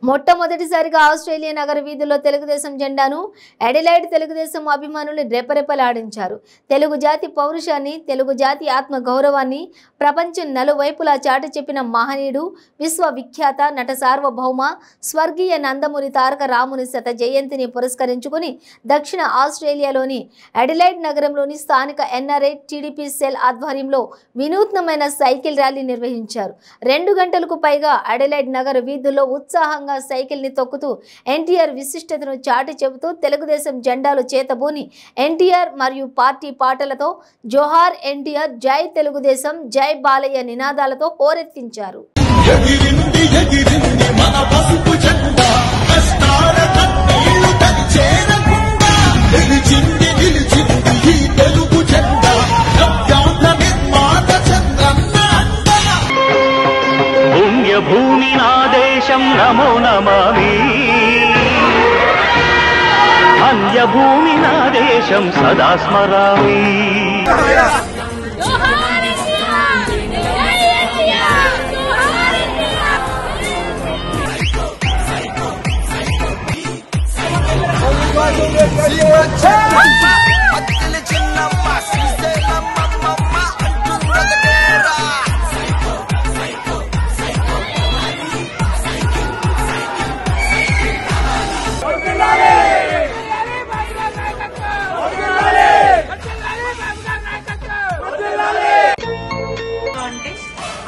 మొట్టమొదటిసారిగా ఆస్ట్రేలియా నగర వీధుల్లో తెలుగుదేశం జెండాను అడిలైడ్ తెలుగుదేశం అభిమానులు రెపరెపలాడించారు. తెలుగు జాతి పౌరుషాన్ని, తెలుగు జాతి ఆత్మ గౌరవాన్ని ప్రపంచం నలువైపులా చాటి చెప్పిన మహనీయుడు, విశ్వవిఖ్యాత నట సార్వభౌమ స్వర్గీయ నందమూరి తారక రాముని శత జయంతిని పురస్కరించుకుని దక్షిణ ఆస్ట్రేలియాలోని అడిలైడ్ నగరంలోని స్థానిక ఎన్ఆర్ఐ టీడీపీ సెల్ ఆధ్వర్యంలో వినూత్నమైన సైకిల్ ర్యాలీ నిర్వహించారు. 2 గంటలకు పైగా అడిలైడ్ నగర వీధుల్లో ఉత్సాహంగా సైకిల్ ని తొక్కుతూ ఎన్టీఆర్ విశిష్టతను చాటి చెబుతూ తెలుగుదేశం జెండాలు చేతబూని ఎన్టీఆర్ మరియు పార్టీ పాటలతో జోహార్ ఎన్టీఆర్, జై తెలుగుదేశం, జై బాలయ్య నినాదాలతో హోరెత్తించారు. భూమి నా దేశం నమో నమామి, అన్యభూమి నా దేశం సదా స్మరామి.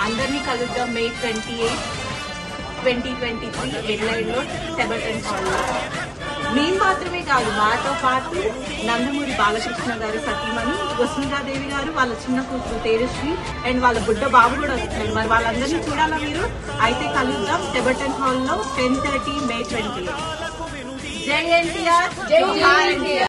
అందరినీ కలుద్దాం May 28, 2023 ఎడ్లైడ్ లో టెబటన్ హాల్లో. మేము మాత్రమే కాదు, మాతో పాటు నందమూరి బాలకృష్ణ గారి సతీమణి వసుంధరాదేవి గారు, వాళ్ళ చిన్న కూతురు తేజస్వి అండ్ వాళ్ళ బుడ్డ బాబు కూడా వస్తున్నారు. మరి వాళ్ళందరినీ చూడాలా మీరు? అయితే కలుద్దాం టెబటన్ హాల్లో 10:30 May 28. జై ఎన్టీఆర్, జై ఎన్టీఆర్.